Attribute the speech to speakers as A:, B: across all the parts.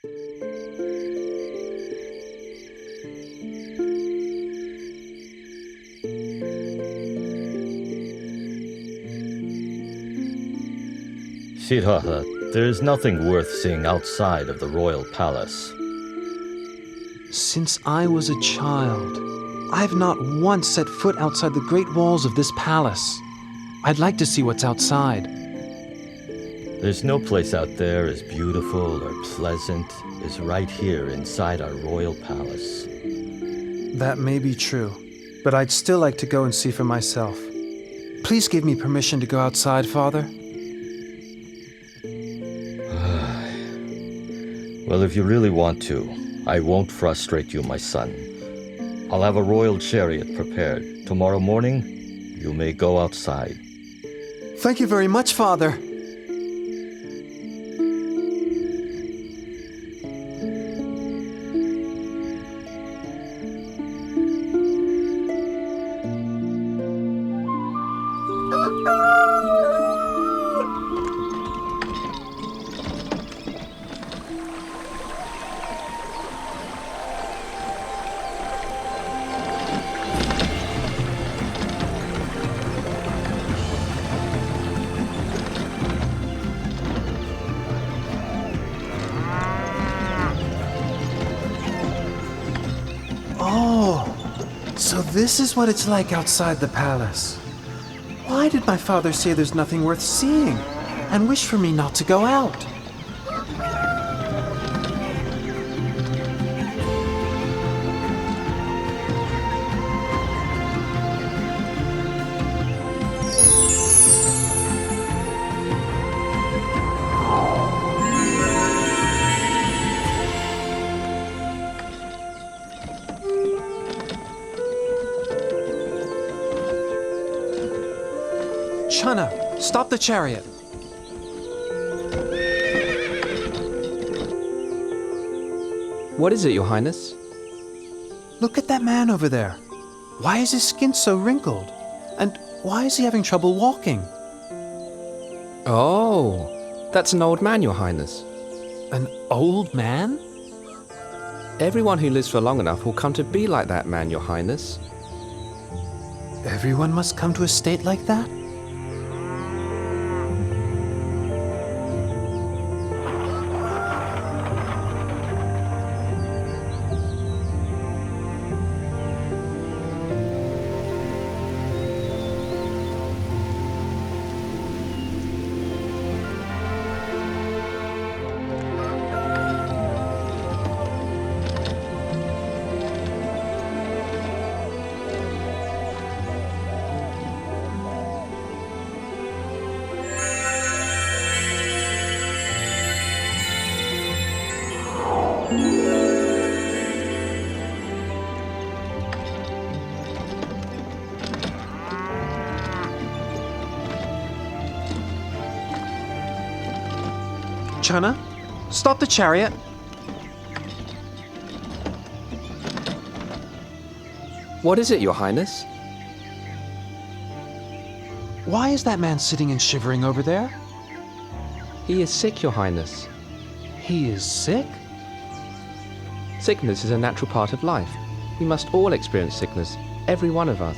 A: Siddhartha, there is nothing worth seeing outside of the royal palace.
B: Since I was a child, I've not once set foot outside the great walls of this palace. I'd like to see what's outside.
A: There's no place out there as beautiful or pleasant as right here inside our royal palace.
B: That may be true, but I'd still like to go and see for myself. Please give me permission to go outside, Father.
A: Well, if you really want to, I won't frustrate you, my son. I'll have a royal chariot prepared. Tomorrow morning, you may go outside.
B: Thank you very much, Father. So this is what it's like outside the palace. Why did my father say there's nothing worth seeing and wish for me not to go out? Chana, stop the chariot.
C: What is it, Your Highness?
B: Look at that man over there. Why is his skin so wrinkled? And why is he having trouble walking?
C: Oh, that's an old man, Your Highness.
B: An old man?
C: Everyone who lives for long enough will come to be like that man, Your Highness.
B: Everyone must come to a state like that? Chana, stop the chariot.
C: What is it, Your Highness?
B: Why is that man sitting and shivering over there?
C: He is sick, Your Highness.
B: He is sick?
C: Sickness is a natural part of life. We must all experience sickness, every one of us.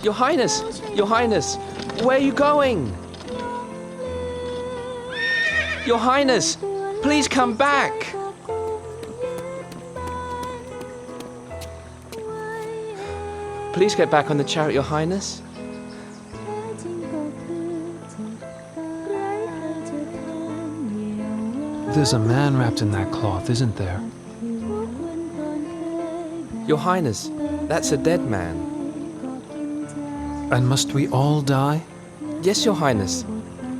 C: Your Highness! Your Highness! Where are you going? Your Highness! Please come back! Please get back on the chariot, Your Highness.
B: There's a man wrapped in that cloth, isn't there?
C: Your Highness, that's a dead man.
B: And must we all die?
C: Yes, Your Highness.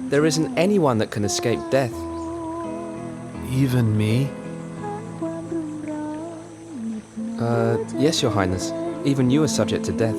C: There isn't anyone that can escape death.
B: Even me?
C: Yes, Your Highness. Even you are subject to death.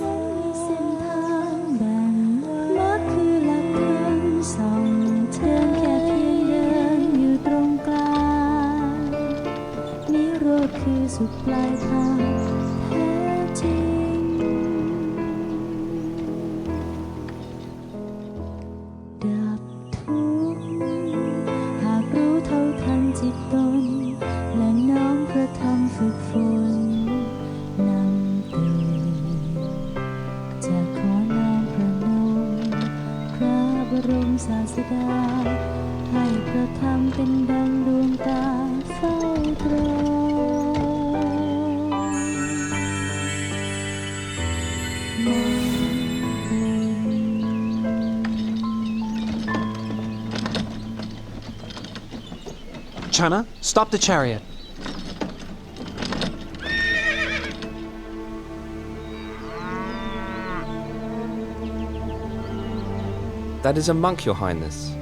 B: Chana, stop the chariot.
C: That is a monk, Your Highness.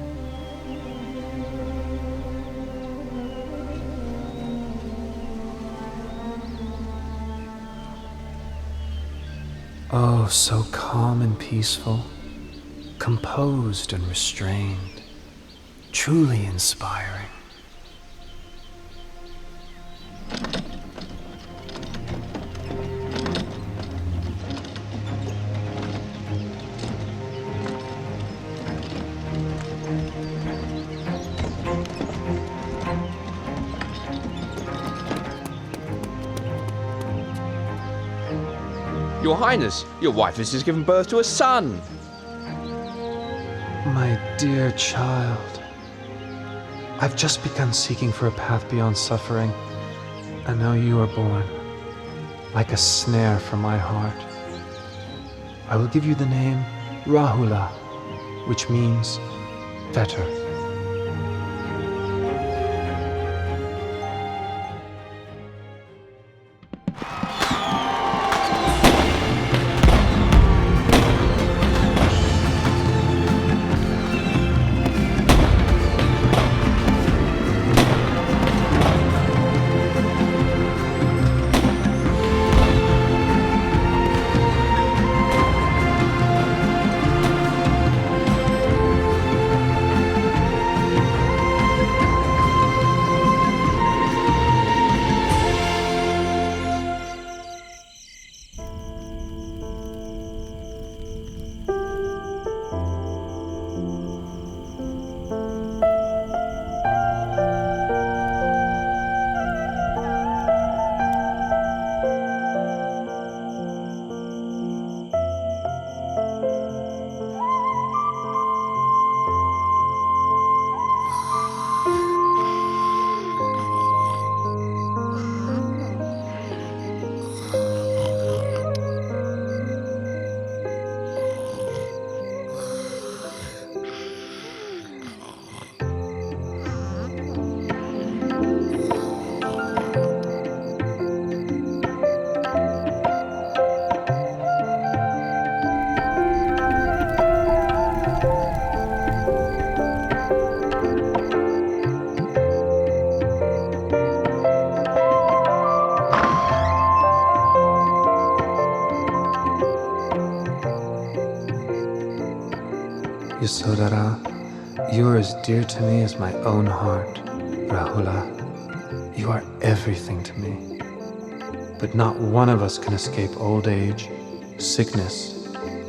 B: Oh, so calm and peaceful, composed and restrained, truly inspiring.
C: Your Highness, your wife has just given birth to a son.
B: My dear child, I've just begun seeking for a path beyond suffering, and now you are born, like a snare for my heart. I will give you the name Rahula, which means fetter. Yasodhara, you are as dear to me as my own heart. Rahula, you are everything to me. But not one of us can escape old age, sickness,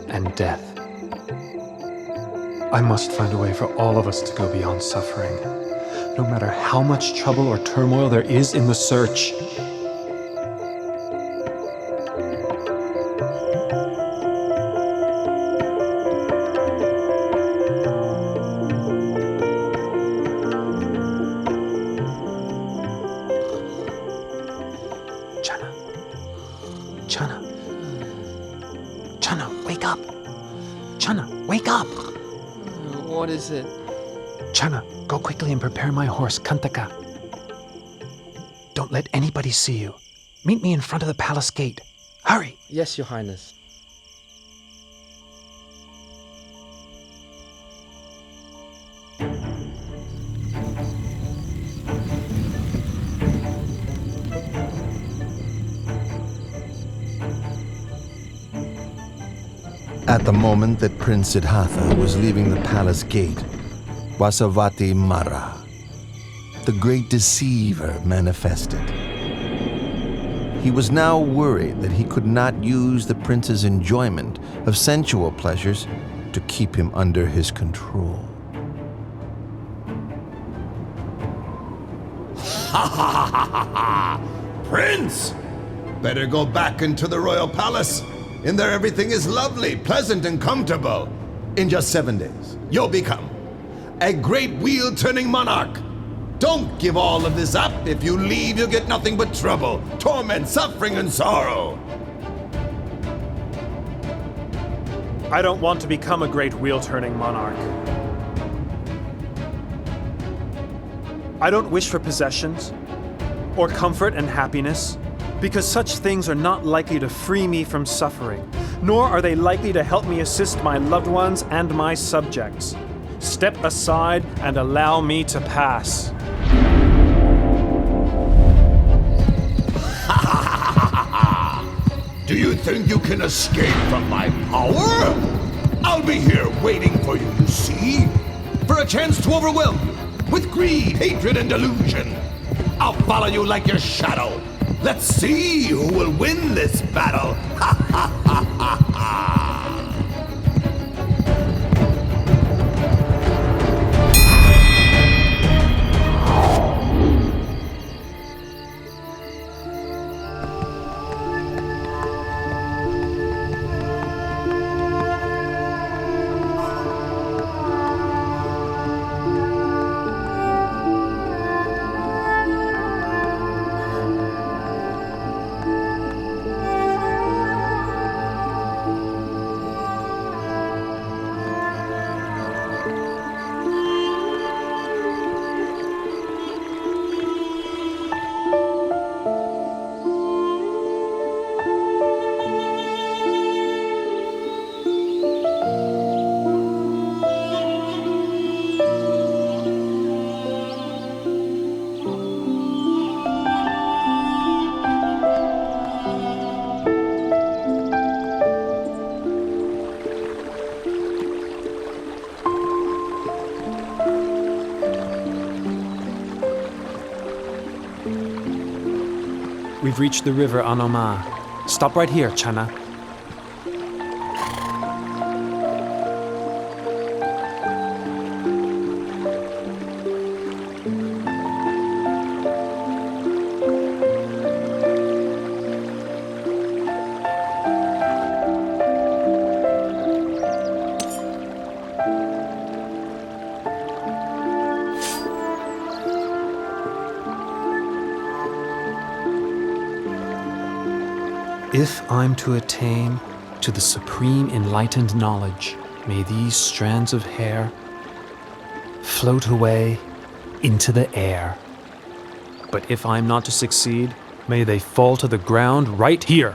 B: and death. I must find a way for all of us to go beyond suffering, no matter how much trouble or turmoil there is in the search. Chana. Chana, wake up. Chana, wake up.
C: What is it?
B: Chana, go quickly and prepare my horse, Kantaka. Don't let anybody see you. Meet me in front of the palace gate. Hurry.
C: Yes, Your Highness.
D: At the moment that Prince Siddhartha was leaving the palace gate, Vasavati Mara, the great deceiver, manifested. He was now worried that he could not use the prince's enjoyment of sensual pleasures to keep him under his control.
E: Prince! Better go back into the royal palace. In there everything is lovely, pleasant, and comfortable. In just 7 days, you'll become a great wheel-turning monarch. Don't give all of this up. If you leave, you'll get nothing but trouble, torment, suffering, and sorrow.
F: I don't want to become a great wheel-turning monarch. I don't wish for possessions or comfort and happiness, because such things are not likely to free me from suffering, nor are they likely to help me assist my loved ones and my subjects. Step aside and allow me to pass.
E: Do you think you can escape from my power? I'll be here waiting for you, you see? For a chance to overwhelm you with greed, hatred, and delusion. I'll follow you like your shadow. Let's see who will win this battle. Ha ha ha ha ha.
B: We've reached the river Anoma. Stop right here, Chana. If I'm to attain to the supreme enlightened knowledge, may these strands of hair float away into the air. But if I'm not to succeed, may they fall to the ground right here.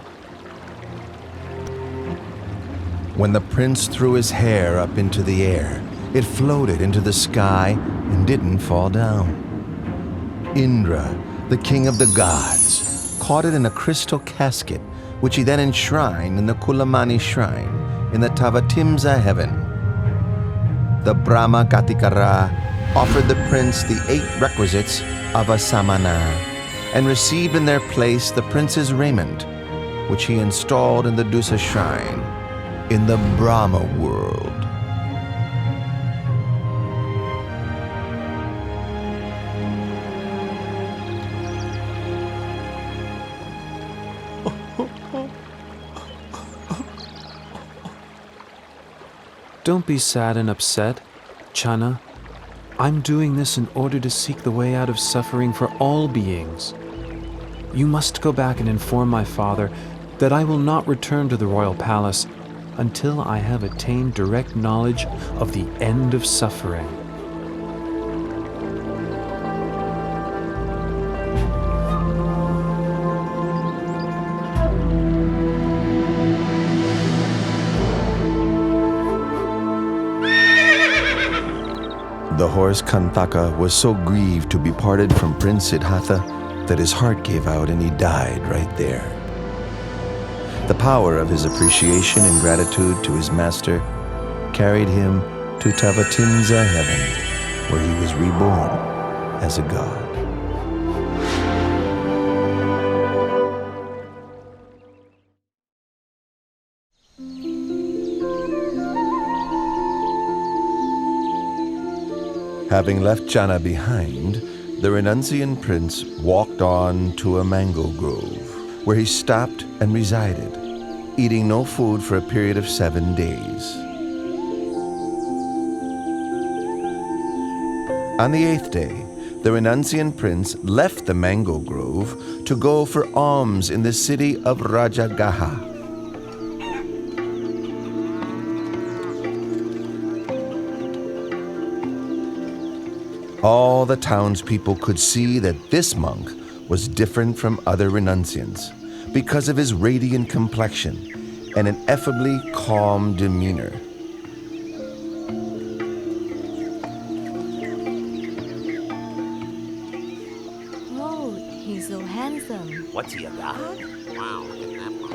D: When the prince threw his hair up into the air, it floated into the sky and didn't fall down. Indra, the king of the gods, caught it in a crystal casket, which he then enshrined in the Kulamani shrine in the Tavatimsa heaven. The Brahma Gatikara offered the prince the 8 requisites of a samana and received in their place the prince's raiment, which he installed in the Dusa shrine in the Brahma world.
B: Don't be sad and upset, Chana. I'm doing this in order to seek the way out of suffering for all beings. You must go back and inform my father that I will not return to the royal palace until I have attained direct knowledge of the end of suffering.
D: The horse Kantaka was so grieved to be parted from Prince Siddhartha that his heart gave out and he died right there. The power of his appreciation and gratitude to his master carried him to Tavatimsa heaven, where he was reborn as a god. Having left Jana behind, the renunciant prince walked on to a mango grove, where he stopped and resided, eating no food for a period of 7 days. On the 8th day, the renunciant prince left the mango grove to go for alms in the city of Rajagaha. All the townspeople could see that this monk was different from other renunciants because of his radiant complexion and an effably calm demeanor.
G: Oh, he's so handsome.
H: What's he, a god? Wow, look at that one.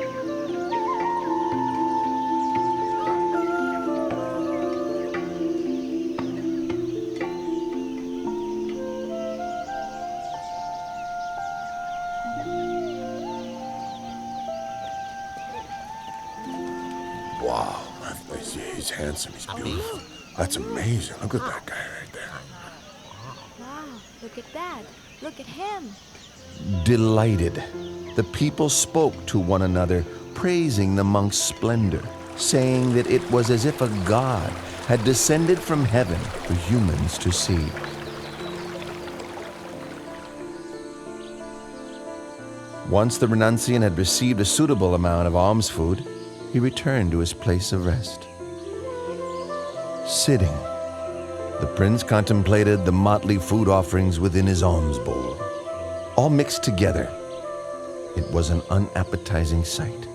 I: Wow, he's handsome, he's beautiful. That's amazing. Look at that guy right there.
G: Wow, look at that. Look at him.
D: Delighted, the people spoke to one another, praising the monk's splendor, saying that it was as if a god had descended from heaven for humans to see. Once the renunciant had received a suitable amount of alms food, he returned to his place of rest. Sitting, the prince contemplated the motley food offerings within his alms bowl, all mixed together. It was an unappetizing sight.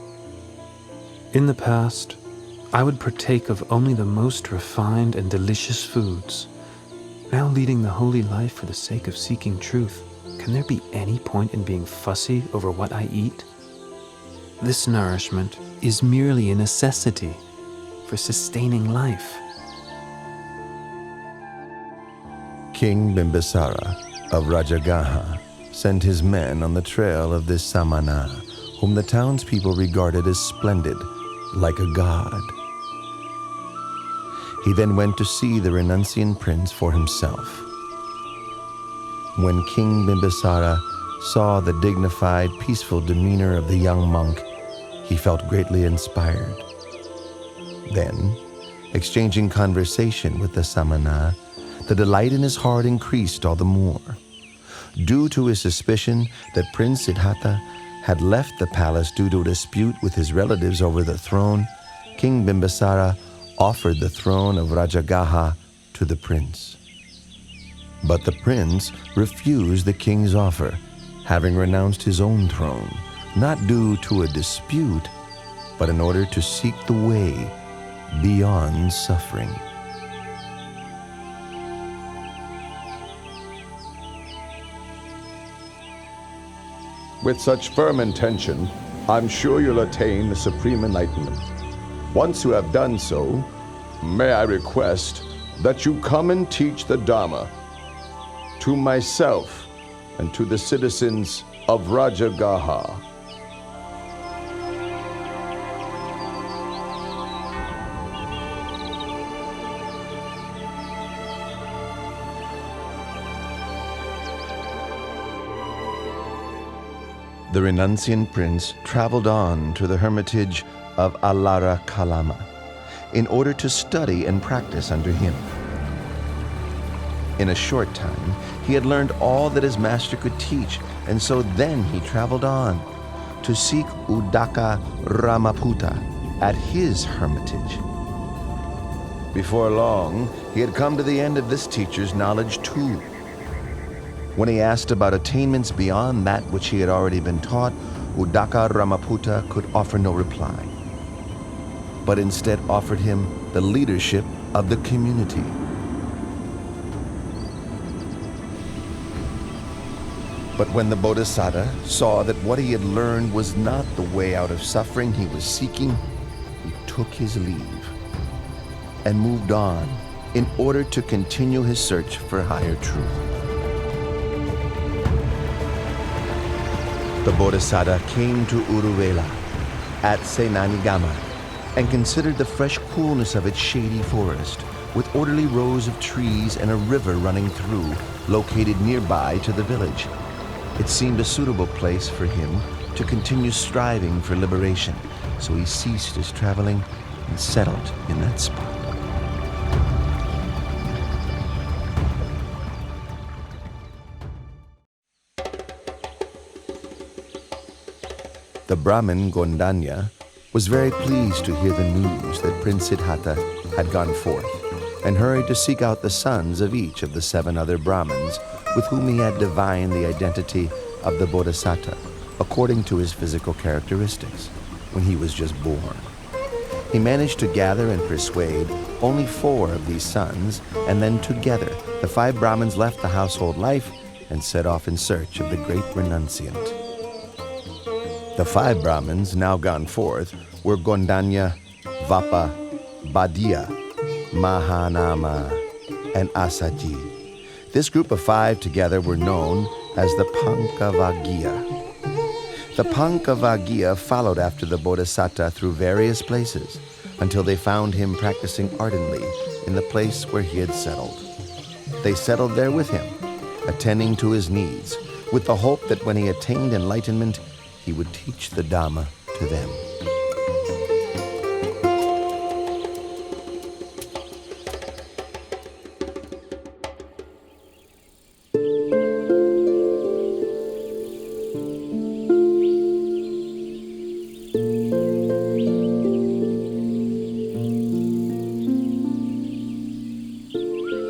B: In the past, I would partake of only the most refined and delicious foods. Now leading the holy life for the sake of seeking truth, can there be any point in being fussy over what I eat? This nourishment is merely a necessity for sustaining life.
D: King Bimbisara of Rajagaha sent his men on the trail of this Samana, whom the townspeople regarded as splendid, like a god. He then went to see the renunciant prince for himself. When King Bimbisara saw the dignified, peaceful demeanor of the young monk, he felt greatly inspired. Then, exchanging conversation with the Samana, the delight in his heart increased all the more. Due to his suspicion that Prince Siddhartha had left the palace due to a dispute with his relatives over the throne, King Bimbisara offered the throne of Rajagaha to the prince. But the prince refused the king's offer, having renounced his own throne, not due to a dispute, but in order to seek the way beyond suffering.
I: With such firm intention, I'm sure you'll attain the supreme enlightenment. Once you have done so, may I request that you come and teach the Dharma to myself and to the citizens of Rajagaha.
D: The renunciant prince traveled on to the hermitage of Alara Kalama in order to study and practice under him. In a short time, he had learned all that his master could teach, and so then he traveled on to seek Udaka Ramaputta at his hermitage. Before long, he had come to the end of this teacher's knowledge too. When he asked about attainments beyond that which he had already been taught, Udaka Ramaputta could offer no reply, but instead offered him the leadership of the community. But when the Bodhisattva saw that what he had learned was not the way out of suffering he was seeking, he took his leave and moved on in order to continue his search for higher truth. The Bodhisattva came to Uruvela at Senanigama and considered the fresh coolness of its shady forest with orderly rows of trees and a river running through, located nearby to the village. It seemed a suitable place for him to continue striving for liberation, so he ceased his traveling and settled in that spot. The Brahmin Gondanya was very pleased to hear the news that Prince Siddhartha had gone forth, and hurried to seek out the sons of each of the 7 other Brahmins with whom he had divined the identity of the Bodhisattva according to his physical characteristics when he was just born. He managed to gather and persuade only 4 of these sons, and then together the 5 Brahmins left the household life and set off in search of the great renunciant. The 5 Brahmins now gone forth were Gondanya, Vapa, Badia, Mahanama, and Asaji. This group of 5 together were known as the Pankavaggiya. The Pankavaggiya followed after the Bodhisattva through various places until they found him practicing ardently in the place where he had settled. They settled there with him, attending to his needs, with the hope that when he attained enlightenment, he would teach the Dhamma to them.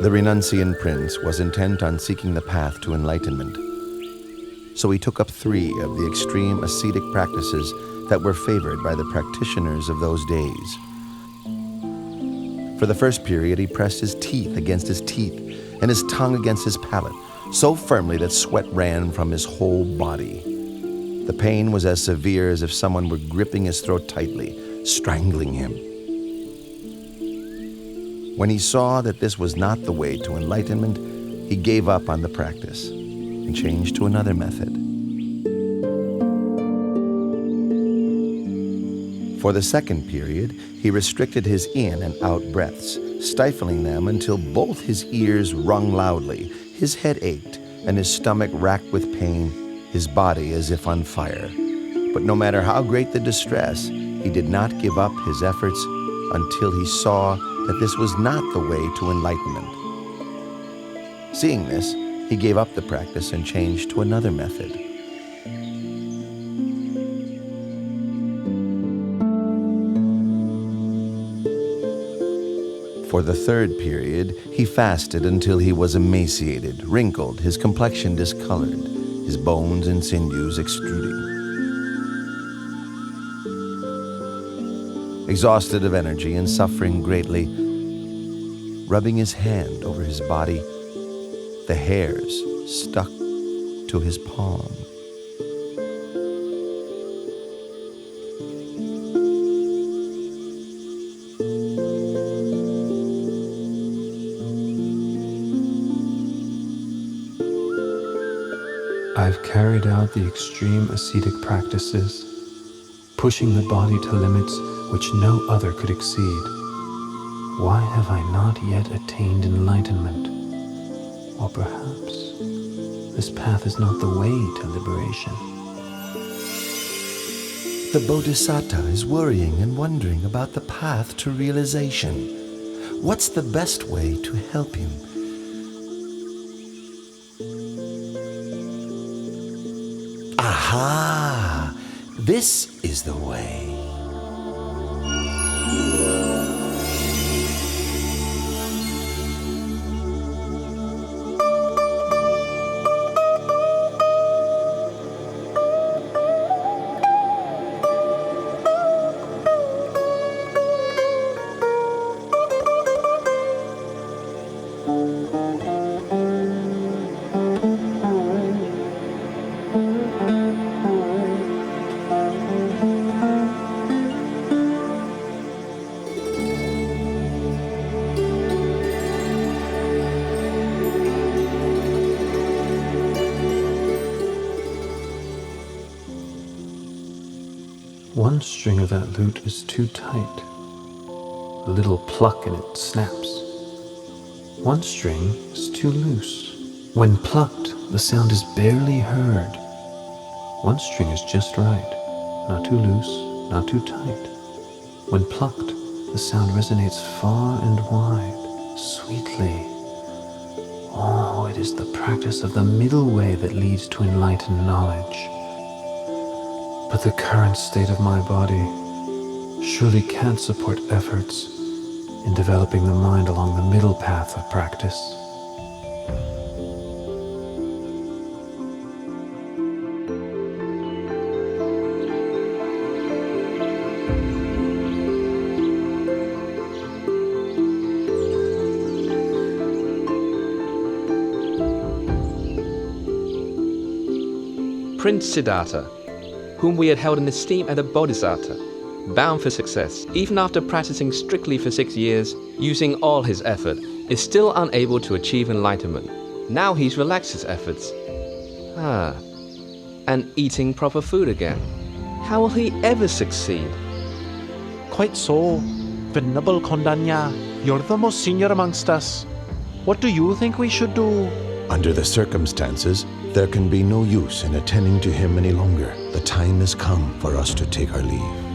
D: The renunciant prince was intent on seeking the path to enlightenment, so he took up 3 of the extreme ascetic practices that were favored by the practitioners of those days. For the first period, he pressed his teeth against his teeth and his tongue against his palate, so firmly that sweat ran from his whole body. The pain was as severe as if someone were gripping his throat tightly, strangling him. When he saw that this was not the way to enlightenment, he gave up on the practice and changed to another method. For the second period, he restricted his in and out breaths, stifling them until both his ears rung loudly, his head ached, and his stomach racked with pain, his body as if on fire. But no matter how great the distress, he did not give up his efforts until he saw that this was not the way to enlightenment. Seeing this, he gave up the practice and changed to another method. For the third period, he fasted until he was emaciated, wrinkled, his complexion discolored, his bones and sinews extruding. Exhausted of energy and suffering greatly, rubbing his hand over his body, the hairs stuck to his palm.
B: I've carried out the extreme ascetic practices, pushing the body to limits which no other could exceed. Why have I not yet attained enlightenment? Or perhaps this path is not the way to liberation.
D: The Bodhisattva is worrying and wondering about the path to realization. What's the best way to help him? Aha! This is the way.
B: One string of that lute is too tight. A little pluck and it snaps. One string is too loose. When plucked, the sound is barely heard. One string is just right, not too loose, not too tight. When plucked, the sound resonates far and wide, sweetly. Oh, it is the practice of the middle way that leads to enlightened knowledge. But the current state of my body surely can't support efforts in developing the mind along the middle path of practice.
C: Prince Siddhartha, whom we had held in esteem as a bodhisattva, bound for success, even after practicing strictly for 6 years, using all his effort, is still unable to achieve enlightenment. Now he's relaxed his efforts. And eating proper food again. How will he ever succeed?
J: Quite so. Venerable Kondanya, you're the most senior amongst us. What do you think we should do?
D: Under the circumstances, there can be no use in attending to him any longer. The time has come for us to take our leave.